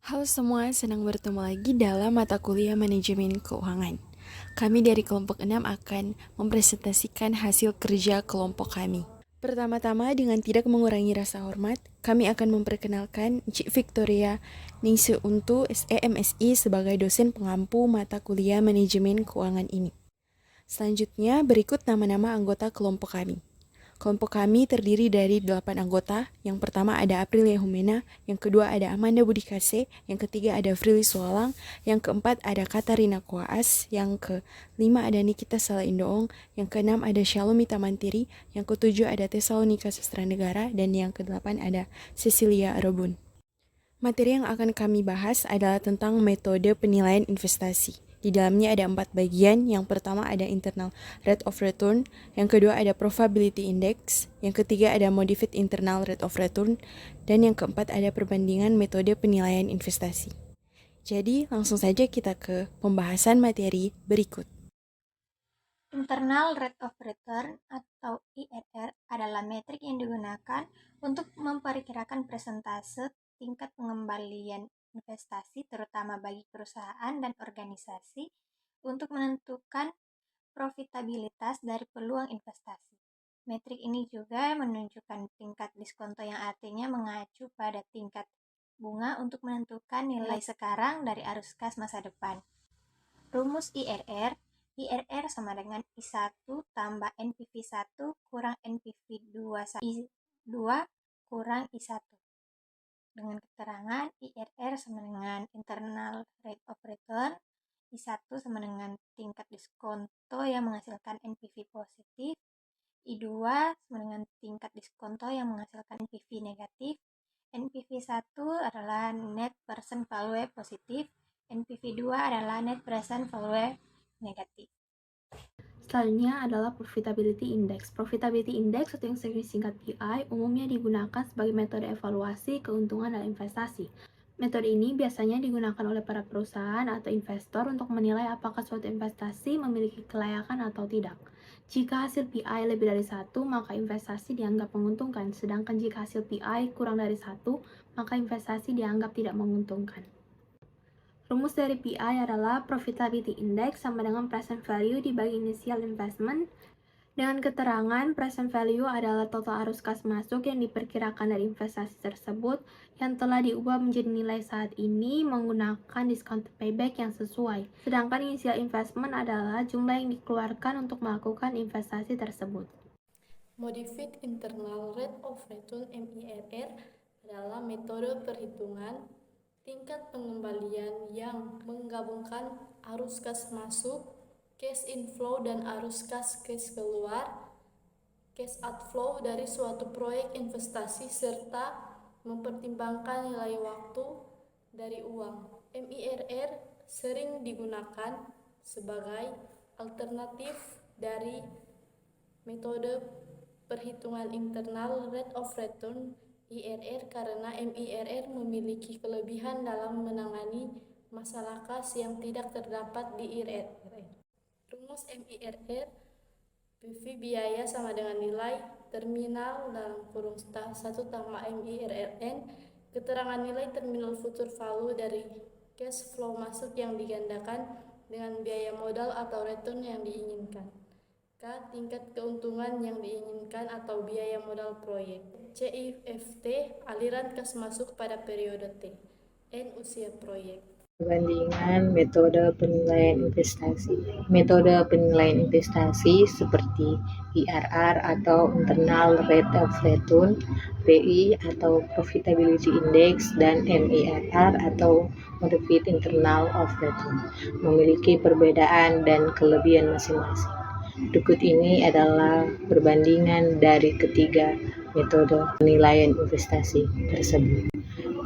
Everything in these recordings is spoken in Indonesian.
Halo semua, senang bertemu lagi dalam mata kuliah Manajemen Keuangan. Kami dari kelompok 6 akan mempresentasikan hasil kerja kelompok kami. Pertama-tama, dengan tidak mengurangi rasa hormat, kami akan memperkenalkan Cik Victoria Ningsih Untu, SEMSI sebagai dosen pengampu mata kuliah Manajemen Keuangan ini. Selanjutnya, berikut nama-nama anggota kelompok kami. Kelompok kami terdiri dari 8 anggota. Yang pertama ada Aprilia Humena, yang kedua ada Amanda Budikase, yang ketiga ada Frili Sualang, yang keempat ada Katarina Koas, yang kelima ada Nikita Salaindoong, yang keenam ada Shalom Mantiri, yang ketujuh ada Tesalonika Sastranegara, dan yang kedelapan ada Cecilia Robun. Materi yang akan kami bahas adalah tentang metode penilaian investasi. Di dalamnya ada 4 bagian. Yang pertama ada internal rate of return, yang kedua ada probability index, yang ketiga ada modified internal rate of return, dan yang keempat ada perbandingan metode penilaian investasi. Jadi langsung saja kita ke pembahasan materi berikut. Internal Rate of Return atau IRR adalah metrik yang digunakan untuk memperkirakan persentase tingkat pengembalian investasi terutama bagi perusahaan dan organisasi untuk menentukan profitabilitas dari peluang investasi. Metrik ini juga menunjukkan tingkat diskonto yang artinya mengacu pada tingkat bunga untuk menentukan nilai sekarang dari arus kas masa depan. Rumus IRR sama dengan I1 tambah NPV1 kurang NPV2 kurang I1. Dengan keterangan IRR sama dengan internal rate of return, I1 sama dengan tingkat diskonto yang menghasilkan NPV positif, I2 sama dengan tingkat diskonto yang menghasilkan NPV negatif, NPV1 adalah net present value positif, NPV2 adalah net present value negatif. Selanjutnya adalah Profitability Index. Profitability Index atau yang sering disingkat PI umumnya digunakan sebagai metode evaluasi keuntungan dalam investasi. Metode ini biasanya digunakan oleh para perusahaan atau investor untuk menilai apakah suatu investasi memiliki kelayakan atau tidak. Jika hasil PI lebih dari 1, maka investasi dianggap menguntungkan, sedangkan jika hasil PI kurang dari 1, maka investasi dianggap tidak menguntungkan. Rumus dari PI adalah Profitability Index sama dengan Present Value dibagi Initial Investment, dengan keterangan present value adalah total arus kas masuk yang diperkirakan dari investasi tersebut yang telah diubah menjadi nilai saat ini menggunakan discount payback yang sesuai. Sedangkan initial investment adalah jumlah yang dikeluarkan untuk melakukan investasi tersebut. Modified Internal Rate of Return (MIRR) adalah metode perhitungan tingkat pengembalian yang menggabungkan arus kas masuk, cash inflow, dan arus kas cash keluar, cash outflow dari suatu proyek investasi serta mempertimbangkan nilai waktu dari uang. MIRR sering digunakan sebagai alternatif dari metode perhitungan internal rate of return IRR karena MIRR memiliki kelebihan dalam menangani masalah kas yang tidak terdapat di IRR. Rumus MIRR PV biaya sama dengan nilai terminal dalam kurung 1 tambah MIRRN, keterangan nilai terminal future value dari cash flow masuk yang digandakan dengan biaya modal atau return yang diinginkan. K. Tingkat keuntungan yang diinginkan atau biaya modal proyek. CIFT. Aliran kas masuk pada periode T. N. Usia proyek. Perbandingan metode penilaian investasi. Metode penilaian investasi seperti IRR atau Internal Rate of Return, PI atau Profitability Index, dan MIRR atau Modified Internal of Return memiliki perbedaan dan kelebihan masing-masing. Berikut ini adalah perbandingan dari ketiga metode penilaian investasi tersebut.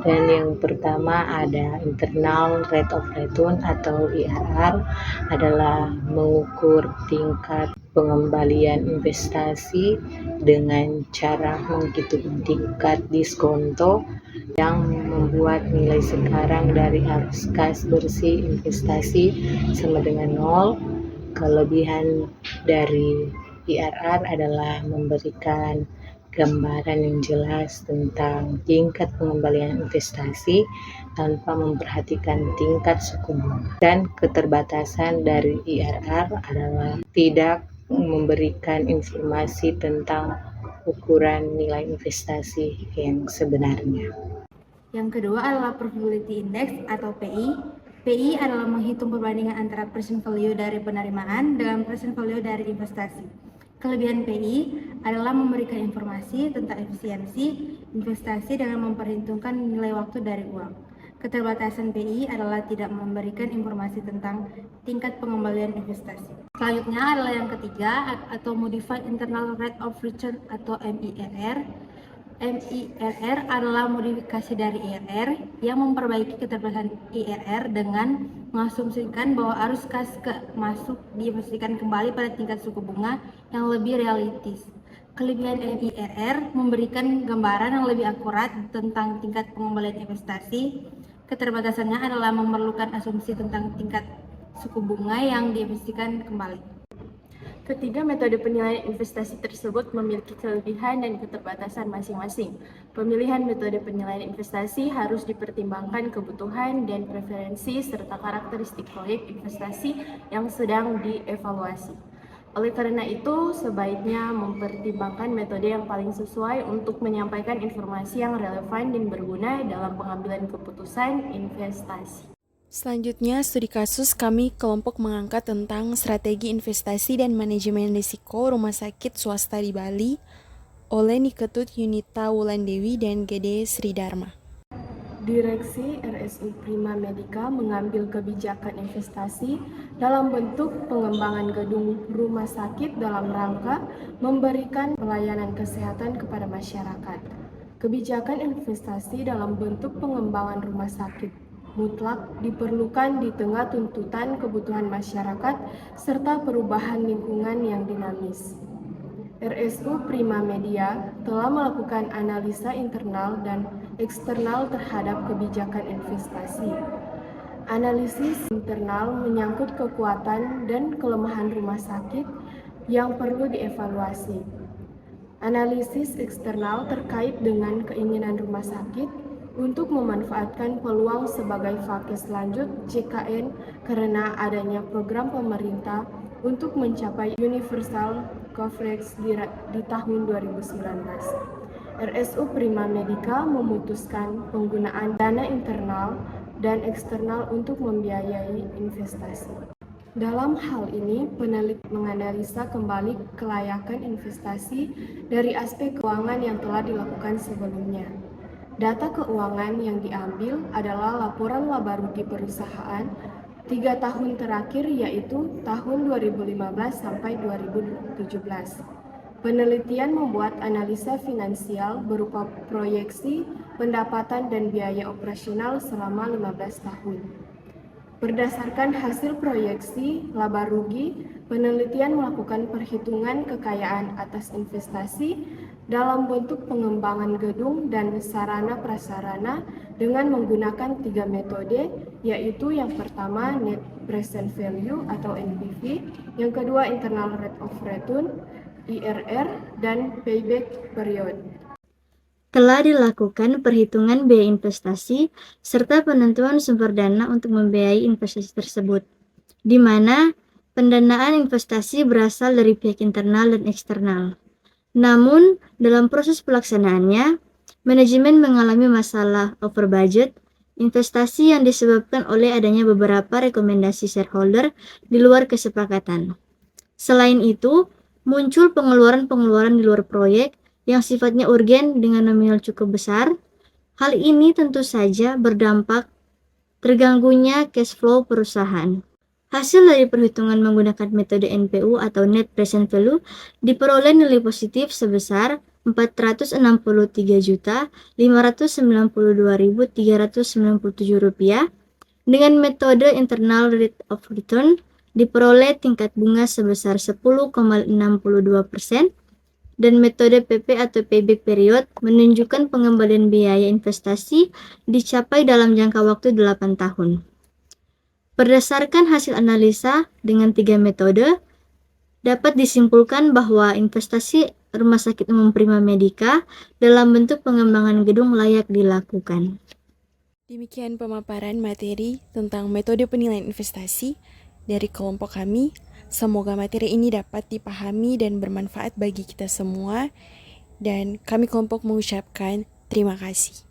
Dan yang pertama ada internal rate of return atau IRR, adalah mengukur tingkat pengembalian investasi dengan cara menghitung tingkat diskonto yang membuat nilai sekarang dari arus kas bersih investasi sama dengan 0. Kelebihan dari IRR adalah memberikan gambaran yang jelas tentang tingkat pengembalian investasi tanpa memperhatikan tingkat suku bunga. Dan keterbatasan dari IRR adalah tidak memberikan informasi tentang ukuran nilai investasi yang sebenarnya. Yang kedua adalah Profitability Index atau PI. PI adalah menghitung perbandingan antara present value dari penerimaan dengan present value dari investasi. Kelebihan PI adalah memberikan informasi tentang efisiensi investasi dengan memperhitungkan nilai waktu dari uang. Keterbatasan PI adalah tidak memberikan informasi tentang tingkat pengembalian investasi. Selanjutnya adalah yang ketiga atau Modified Internal Rate of Return atau MIRR. MIRR adalah modifikasi dari IRR yang memperbaiki keterbatasan IRR dengan mengasumsikan bahwa arus kas masuk diinvestasikan kembali pada tingkat suku bunga yang lebih realistis. Kelebihan MIRR memberikan gambaran yang lebih akurat tentang tingkat pengembalian investasi. Keterbatasannya adalah memerlukan asumsi tentang tingkat suku bunga yang diinvestasikan kembali. Ketiga metode penilaian investasi tersebut memiliki kelebihan dan keterbatasan masing-masing. Pemilihan metode penilaian investasi harus dipertimbangkan kebutuhan dan preferensi serta karakteristik proyek investasi yang sedang dievaluasi. Oleh karena itu, sebaiknya mempertimbangkan metode yang paling sesuai untuk menyampaikan informasi yang relevan dan berguna dalam pengambilan keputusan investasi. Selanjutnya, studi kasus kami kelompok mengangkat tentang strategi investasi dan manajemen risiko rumah sakit swasta di Bali oleh Niketut Yunita Wulandewi dan Gede Sridharma. Direksi RSU Prima Medica mengambil kebijakan investasi dalam bentuk pengembangan gedung rumah sakit dalam rangka memberikan pelayanan kesehatan kepada masyarakat. Kebijakan investasi dalam bentuk pengembangan rumah sakit mutlak diperlukan di tengah tuntutan kebutuhan masyarakat serta perubahan lingkungan yang dinamis. RSU Prima Media telah melakukan analisa internal dan eksternal terhadap kebijakan investasi. Analisis internal menyangkut kekuatan dan kelemahan rumah sakit yang perlu dievaluasi. Analisis eksternal terkait dengan keinginan rumah sakit untuk memanfaatkan peluang sebagai fakes lanjut JKN karena adanya program pemerintah untuk mencapai universal coverage di tahun 2019. RSU Prima Medica memutuskan penggunaan dana internal dan eksternal untuk membiayai investasi. Dalam hal ini, peneliti menganalisa kembali kelayakan investasi dari aspek keuangan yang telah dilakukan sebelumnya. Data keuangan yang diambil adalah laporan laba rugi perusahaan 3 tahun terakhir yaitu tahun 2015 sampai 2017. Penelitian membuat analisa finansial berupa proyeksi, pendapatan dan biaya operasional selama 15 tahun. Berdasarkan hasil proyeksi laba rugi, penelitian melakukan perhitungan kekayaan atas investasi dalam bentuk pengembangan gedung dan sarana prasarana dengan menggunakan 3 metode, yaitu yang pertama Net Present Value atau NPV, yang kedua Internal Rate of Return, IRR, dan Payback Period. Telah dilakukan perhitungan biaya investasi serta penentuan sumber dana untuk membiayai investasi tersebut, di mana pendanaan investasi berasal dari pihak internal dan eksternal. Namun, dalam proses pelaksanaannya, manajemen mengalami masalah over budget investasi yang disebabkan oleh adanya beberapa rekomendasi shareholder di luar kesepakatan. Selain itu, muncul pengeluaran-pengeluaran di luar proyek yang sifatnya urgen dengan nominal cukup besar. Hal ini tentu saja berdampak terganggunya cash flow perusahaan. Hasil dari perhitungan menggunakan metode NPU atau Net Present Value diperoleh nilai positif sebesar Rp463.592.397. Dengan metode Internal Rate of Return diperoleh tingkat bunga sebesar 10,62%. Dan metode PP atau payback period menunjukkan pengembalian biaya investasi dicapai dalam jangka waktu 8 tahun. Berdasarkan hasil analisa dengan 3 metode, dapat disimpulkan bahwa investasi Rumah Sakit Umum Prima Medica dalam bentuk pengembangan gedung layak dilakukan. Demikian pemaparan materi tentang metode penilaian investasi dari kelompok kami. Semoga materi ini dapat dipahami dan bermanfaat bagi kita semua. Dan kami kelompok mengucapkan terima kasih.